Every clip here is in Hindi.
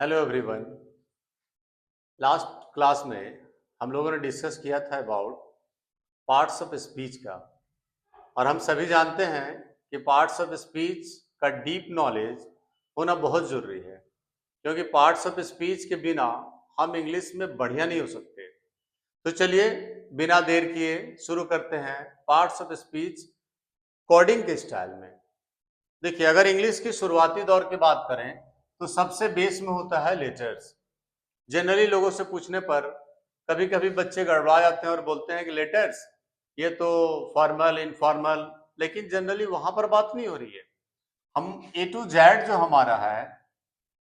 Hello everyone. लास्ट क्लास में हम लोगों ने डिस्कस किया था अबाउट पार्ट्स ऑफ स्पीच का। और हम सभी जानते हैं कि पार्ट्स ऑफ स्पीच का डीप नॉलेज होना बहुत ज़रूरी है, क्योंकि पार्ट्स ऑफ स्पीच के बिना हम इंग्लिश में बढ़िया नहीं हो सकते। तो चलिए बिना देर किए शुरू करते हैं पार्ट्स ऑफ स्पीच कोडिंग के स्टाइल में। देखिए, अगर इंग्लिश की शुरुआती दौर की बात करें तो सबसे बेस में होता है लेटर्स। जनरली लोगों से पूछने पर कभी कभी बच्चे गड़बड़ा जाते हैं और बोलते हैं कि लेटर्स ये तो फॉर्मल इनफॉर्मल, लेकिन जनरली वहां पर बात नहीं हो रही है। हम ए टू जेड जो हमारा है,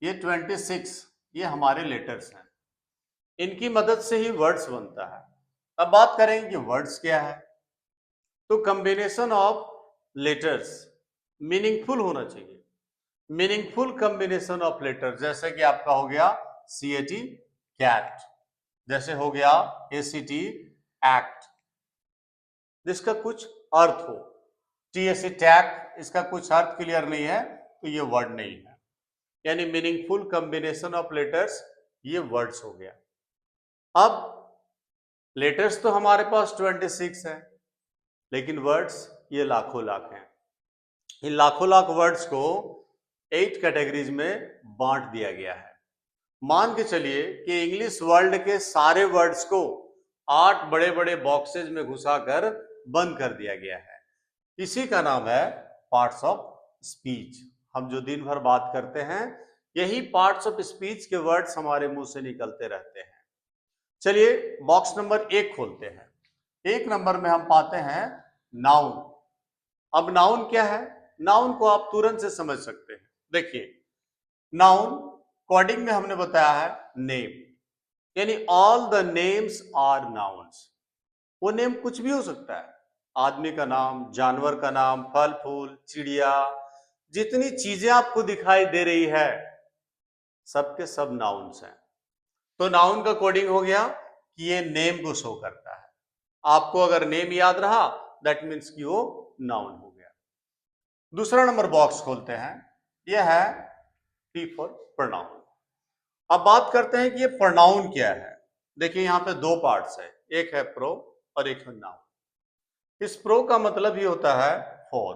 ये 26 ये हमारे लेटर्स हैं। इनकी मदद से ही वर्ड्स बनता है। अब बात करेंगे कि वर्ड्स क्या है, तो कॉम्बिनेशन ऑफ लेटर्स मीनिंगफुल होना चाहिए। मीनिंगफुल कॉम्बिनेशन ऑफ लेटर, जैसे कि आपका हो गया सी ए टी कैट, जैसे हो गया ए सी टी एक्ट, जिसका कुछ अर्थ हो। टी एस सी टैक, इसका कुछ अर्थ क्लियर नहीं है तो ये वर्ड नहीं है। यानी मीनिंगफुल कॉम्बिनेशन ऑफ लेटर्स, ये वर्ड्स हो गया। अब लेटर्स तो हमारे पास 26 है, लेकिन वर्ड्स ये लाखों लाख हैं। इन लाखों लाख वर्ड्स को 8 कैटेगरीज में बांट दिया गया है। मान के चलिए कि इंग्लिश वर्ल्ड के सारे वर्ड्स को 8 बड़े बड़े बॉक्सेज में घुसाकर बंद कर दिया गया है। इसी का नाम है पार्ट्स ऑफ स्पीच। हम जो दिन भर बात करते हैं, यही पार्ट्स ऑफ स्पीच के वर्ड्स हमारे मुंह से निकलते रहते हैं। चलिए बॉक्स नंबर 1 खोलते हैं। 1 नंबर में हम पाते हैं नाउन। अब नाउन क्या है? नाउन को आप तुरंत से समझ सकते हैं। देखिए, नाउन कोडिंग में हमने बताया है नेम, यानी all the names are nouns. वो नेम कुछ भी हो सकता है, आदमी का नाम, जानवर का नाम, फल फूल, चिड़िया, जितनी चीजें आपको दिखाई दे रही है सबके सब नाउन्स हैं। तो नाउन का कोडिंग हो गया कि ये नेम को शो करता है। आपको अगर नेम याद रहा, दैट मीन्स कि वो नाउन हो गया। दूसरा नंबर बॉक्स खोलते हैं, यह है टी फॉर प्रोनाउन। अब बात करते हैं कि ये प्रोनाउन क्या है। देखिए, यहां पे दो पार्ट्स है, एक है प्रो और एक है नाउन। इस प्रो का मतलब ही होता है फॉर।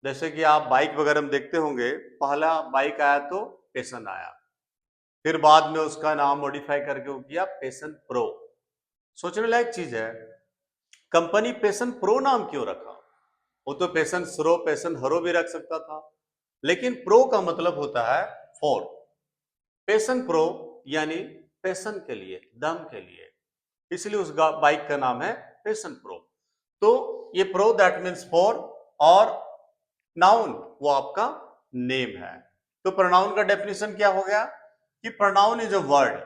जैसे कि आप बाइक वगैरह में देखते होंगे, पहला बाइक आया तो पेशन आया, फिर बाद में उसका नाम मॉडिफाई करके वो किया पेशन प्रो। सोचने लायक चीज है, कंपनी पेशन प्रो नाम क्यों रखा? वो तो पेशन स्रो, पेशन हरो भी रख सकता था, लेकिन प्रो का मतलब होता है फॉर। पेशन प्रो यानी पेशन के लिए, दम के लिए, इसलिए उस बाइक का नाम है पेशन प्रो। तो ये प्रो दैट मीन्स फॉर, और नाउन वो आपका नेम है। तो प्रोनाउन का डेफिनेशन क्या हो गया कि प्रोनाउन इज अ वर्ड,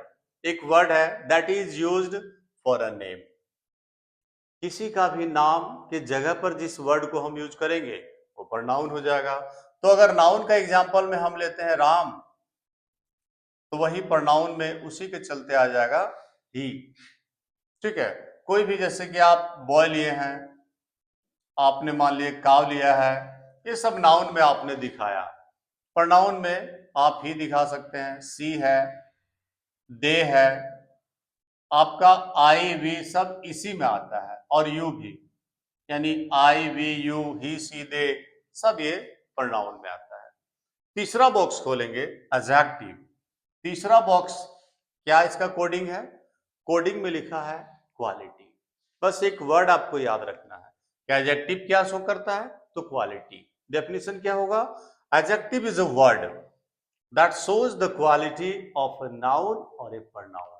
एक वर्ड है that is used for a name. किसी का भी नाम के जगह पर जिस वर्ड को हम यूज करेंगे वो प्रोनाउन हो जाएगा। तो अगर नाउन का एग्जांपल में हम लेते हैं राम, तो वही प्रोनाउन में उसी के चलते आ जाएगा ही। ठीक है, कोई भी, जैसे कि आप बॉय लिए हैं, आपने मान लिया काव लिया है, ये सब नाउन में आपने दिखाया। प्रोनाउन में आप ही दिखा सकते हैं, सी है, दे है, आपका आई वी सब इसी में आता है, और यू भी, यानी आई वी यू ही सी दे सब ये प्रोनाउन में आता है। तीसरा बॉक्स खोलेंगे, एडजेक्टिव। तीसरा बॉक्स क्या इसका कोडिंग है? कोडिंग में लिखा है क्वालिटी। बस एक वर्ड आपको याद रखना है कि एडजेक्टिव क्या शो करता है, तो क्वालिटी। डेफिनेशन क्या होगा? Adjective is a word that shows the quality of a noun और ए प्रोनाउन।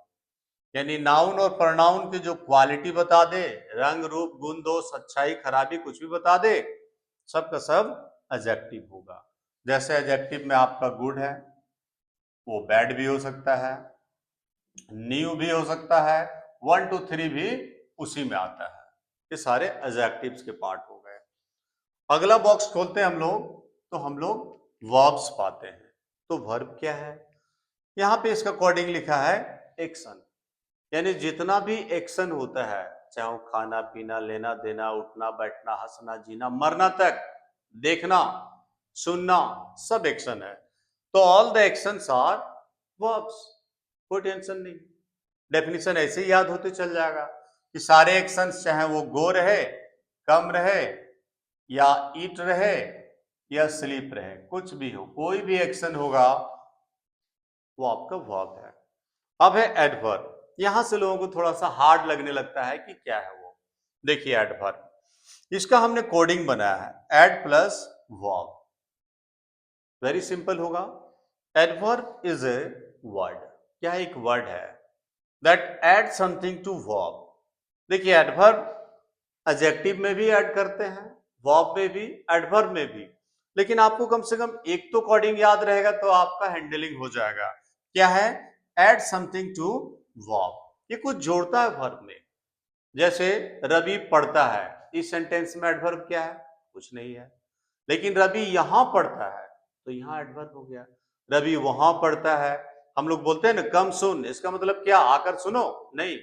यानी नाउन और प्रोनाउन की जो क्वालिटी बता दे, रंग रूप गुण दोष अच्छाई खराबी कुछ भी बता दे, सब का सब एडजेक्टिव होगा। जैसे एडजेक्टिव में आपका गुड है, वो बैड भी हो सकता है, न्यू भी हो सकता है, 1 2 3 भी उसी में आता है। ये सारे एडजेक्टिव्स के पार्ट हो गए। अगला बॉक्स खोलते हैं हम लोग, तो हम लोग वर्ब्स पाते हैं। तो वर्ब क्या है? यहाँ पे इसका कोडिंग लिखा है एक्शन, यानी जितना भी एक्शन होता है, चाहे वो खाना पीना, लेना देना, उठना बैठना, हंसना जीना मरना तक, देखना सुनना, सब एक्शन है। तो all the actions are verbs, कोई टेंशन नहीं, डेफिनेशन ऐसे ही याद होते चल जाएगा कि सारे एक्शंस चाहे वो गो रहे, कम रहे, या ईट रहे, या स्लीप रहे, कुछ भी हो, कोई भी एक्शन होगा वो आपका वर्ब है। अब है एडवर्ब। यहां से लोगों को थोड़ा सा हार्ड लगने लगता है कि क्या है वो। देखिए एडवर्ब, इसका हमने कोडिंग बनाया है ad plus verb. Very simple होगा। एडवर्ब इज ए वर्ड, क्या एक वर्ड है that add something to verb. देखिए एडवर्ब एडजेक्टिव में भी ऐड करते हैं, वर्ब में भी, एडवर्ब में भी, लेकिन आपको कम से कम एक तो कोडिंग याद रहेगा तो आपका हैंडलिंग हो जाएगा। क्या है? Add something to verb. ये कुछ जोड़ता है वर्ब में। जैसे रवि पढ़ता है, इस सेंटेंस में एडवर्ब क्या है? कुछ नहीं है। लेकिन रवि यहां पढ़ता है तो यहां एडवर्ब हो गया। रवि वहां पढ़ता है, हम लोग बोलते हैं ना कम सुन, इसका मतलब क्या? आकर सुनो? नहीं,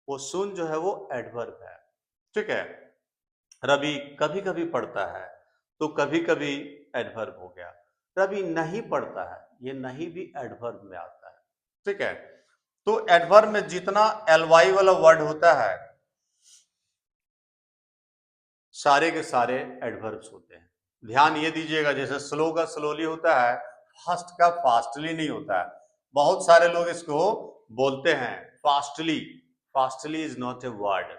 वो सुन जो है वो एडवर्ब है। ठीक है। रवि कभी कभी पढ़ता है तो कभी कभी एडवर्ब हो गया। रवि नहीं पढ़ता है, ये नहीं भी एडवर्ब में आता है। ठीक है। तो एडवर्ब में जितना एलवाई वाला वर्ड होता है सारे के सारे एडवर्ब्स होते हैं। ध्यान ये दीजिएगा, जैसे स्लो का स्लोली होता है, फास्ट का फास्टली नहीं होता है। बहुत सारे लोग इसको बोलते हैं fastly, fastly is not a word.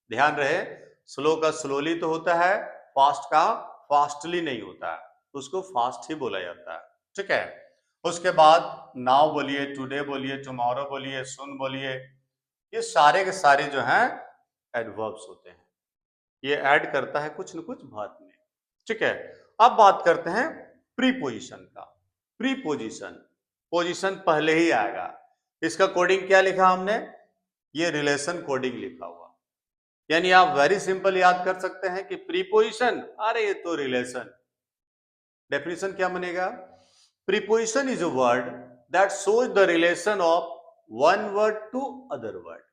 ध्यान रहे, स्लो का स्लोली तो होता है, फास्ट का फास्टली नहीं होता है, उसको फास्ट ही बोला जाता है। ठीक है। उसके बाद नाउ बोलिए, टुडे बोलिए, टुमारो बोलिए, सुन बोलिए, ये सारे के सारे जो हैं एडवर्ब्स होते हैं। ये ऐड करता है कुछ न कुछ बात में। ठीक है। अब बात करते हैं प्रीपोजिशन का। प्रीपोजिशन, पोजीशन पहले ही आएगा। इसका कोडिंग क्या लिखा हमने? ये रिलेशन कोडिंग लिखा हुआ। यानी आप वेरी सिंपल याद कर सकते हैं कि प्रीपोजिशन, अरे ये तो रिलेशन। डेफिनेशन क्या बनेगा? Preposition is a word that shows the relation of one word to other word.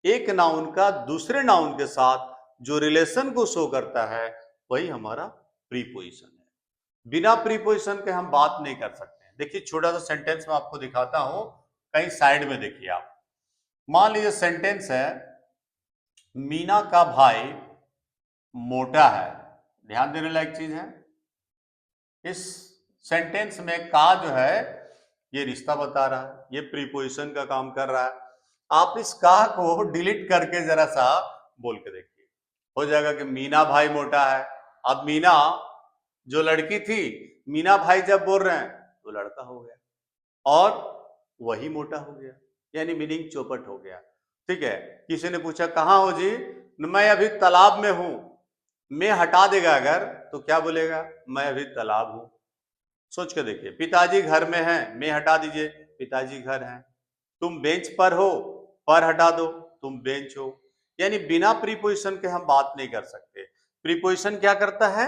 एक नाउन का दूसरे नाउन के साथ जो रिलेशन को शो करता है वही हमारा प्रीपोजिशन है। बिना प्रीपोजिशन के हम बात नहीं कर सकते। देखिए छोटा सा सेंटेंस मैं आपको दिखाता हूं, कहीं साइड में देखिए आप। मान लीजिए सेंटेंस है मीना का भाई मोटा है। ध्यान देने लायक चीज है। इस सेंटेंस में का जो है ये रिश्ता बता रहा है, ये प्रीपोजिशन का काम कर रहा है। आप इस का को डिलीट करके जरा सा बोल के देखिए, हो जाएगा कि मीना भाई मोटा है। अब मीना जो लड़की थी, मीना भाई जब बोल रहे हैं तो लड़का हो गया और वही मोटा हो गया, यानी मीनिंग चौपट हो गया। ठीक है। किसी ने पूछा कहाँ हो जी? मैं अभी तालाब में हूं। मैं हटा देगा अगर तो क्या बोलेगा? मैं अभी तालाब हूं। सोच के देखिए। पिताजी घर में हैं, मैं हटा दीजिए, पिताजी घर हैं। तुम बेंच पर हो, पर हटा दो, तुम बेंच हो। यानी बिना प्रीपोजिशन के हम बात नहीं कर सकते। प्रीपोजिशन क्या करता है?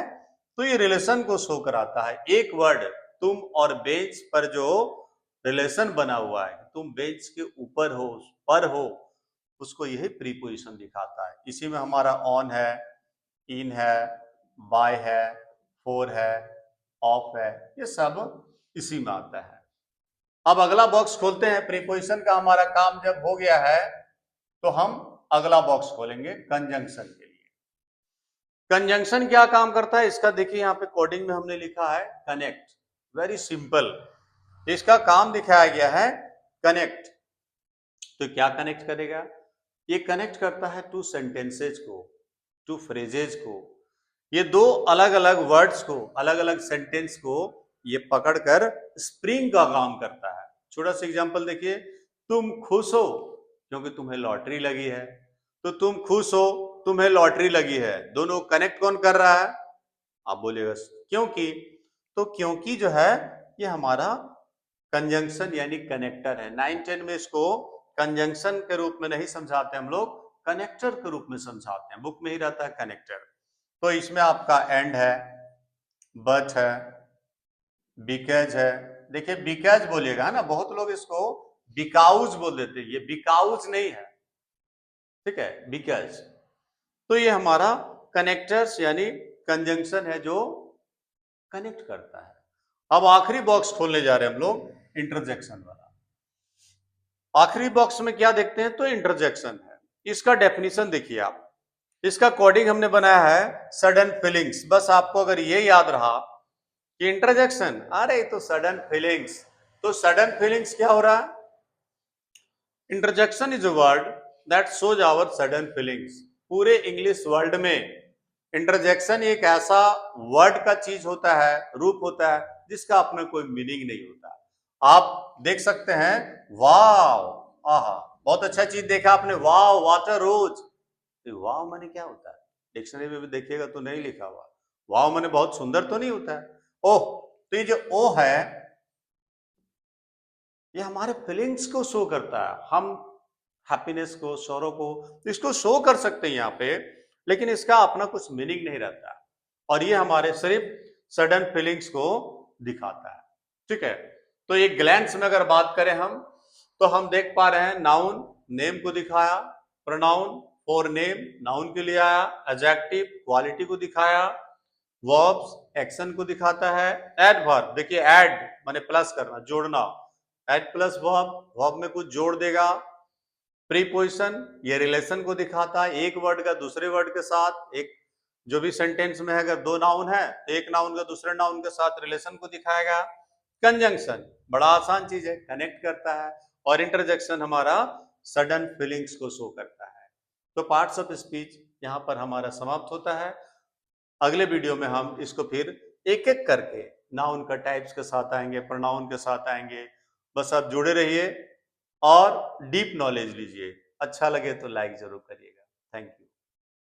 तो ये रिलेशन को शो कराता है। एक वर्ड तुम और बेंच पर जो रिलेशन बना हुआ है, तुम बेंच के ऊपर हो, पर हो, उसको यही प्रीपोजिशन दिखाता है। इसी में हमारा ऑन है, इन है, बाय है, फोर है, ऑफ है, ये सब इसी में आता है। अब अगला बॉक्स खोलते हैं। प्रीपोजिशन का हमारा काम जब हो गया है तो हम अगला बॉक्स खोलेंगे कंजंक्शन के लिए। कंजंक्शन क्या काम करता है इसका देखिए, यहां पे कोडिंग में हमने लिखा है कनेक्ट। वेरी सिंपल, इसका काम दिखाया गया है कनेक्ट। तो क्या कनेक्ट करेगा? ये कनेक्ट करता है टू सेंटेंसेज को, टू फ्रेजेज को। ये दो अलग अलग वर्ड्स को, अलग अलग सेंटेंस को ये पकड़कर स्प्रिंग का काम करता है। छोटा सा एग्जांपल देखिए, तुम खुश हो क्योंकि तुम्हें लॉटरी लगी है। तो तुम खुश हो, तुम्हें लॉटरी लगी है, दोनों कनेक्ट कौन कर रहा है? आप बोलिएगा क्योंकि। तो क्योंकि जो है ये हमारा कंजंक्शन यानी कनेक्टर है। 9-10 में इसको कंजंक्शन के रूप में नहीं समझाते हम लोग, कनेक्टर के रूप में समझाते हैं। बुक में ही रहता है कनेक्टर। तो इसमें आपका एंड है, बट है, बिकॉज है। देखिए बिकॉज बोलिएगा ना, बहुत लोग इसको बिकाउज बोल देते हैं, ये बिकाउज नहीं है। ठीक है, बिकॉज। तो ये हमारा कनेक्टर्स यानी कंजंक्शन है जो कनेक्ट करता है। अब आखिरी बॉक्स खोलने जा रहे हैं हम लोग, इंटरजेक्शन वाला। आखिरी बॉक्स में क्या देखते हैं, तो इंटरजेक्शन है। इसका डेफिनेशन देखिए आप, इसका कोडिंग हमने बनाया है सडन फीलिंग्स। बस आपको अगर ये याद रहा कि इंटरजेक्शन, अरे तो सडन फीलिंग्स, तो सडन फीलिंग्स क्या हो रहा है, interjection is a word that shows our sudden feelings. पूरे इंग्लिश वर्ल्ड में इंटरजेक्शन एक ऐसा वर्ड का चीज होता है, रूप होता है, जिसका अपना कोई मीनिंग नहीं होता। आप देख सकते हैं, वाव, आहा, बहुत अच्छा चीज देखा आपने, वाव वाटर रोज। वाव माने क्या होता है, डिक्शनरी में भी देखिएगा तो नहीं लिखा हुआ। वाव माने बहुत सुंदर तो नहीं होता है। ओह, तो ये जो ओ है, ये हमारे फीलिंग्स को शो करता है। हम हैप्पीनेस को, सौरो को, इसको शो कर सकते हैं यहाँ पे, लेकिन इसका अपना कुछ मीनिंग नहीं रहता। और ये हमारे सिर्फ सडन फीलिंग्स को दिखाता है। ठीक है, तो एक ग्लैंस में अगर बात करें हम, तो हम देख पा रहे हैं नाउन नेम को दिखाया, प्रोनाउन फॉर नेम नाउन के लिए आया, एडजेक्टिव क्वालिटी को दिखाया, वर्ब्स एक्शन को दिखाता है, एडवर्ब देखिए, ऐड माने प्लस करना, जोड़ना, एड प्लस वर्ब, वर्ब में कुछ जोड़ देगा। प्रीपोजिशन ये रिलेशन को दिखाता है, एक वर्ड का दूसरे वर्ड के साथ, एक जो भी सेंटेंस में है, अगर दो नाउन है तो एक नाउन का दूसरे नाउन के साथ रिलेशन को दिखाएगा। कंजंक्शन बड़ा आसान चीज है, कनेक्ट करता है। और इंटरजेक्शन हमारा सडन फीलिंग्स को शो करता है। तो पार्ट्स ऑफ स्पीच यहाँ पर हमारा समाप्त होता है। अगले वीडियो में हम इसको फिर एक एक करके नाउन का टाइप्स के साथ आएंगे, प्रोनाउन के साथ आएंगे। बस आप जुड़े रहिए और डीप नॉलेज लीजिए। अच्छा लगे तो लाइक जरूर करिएगा। Thank you.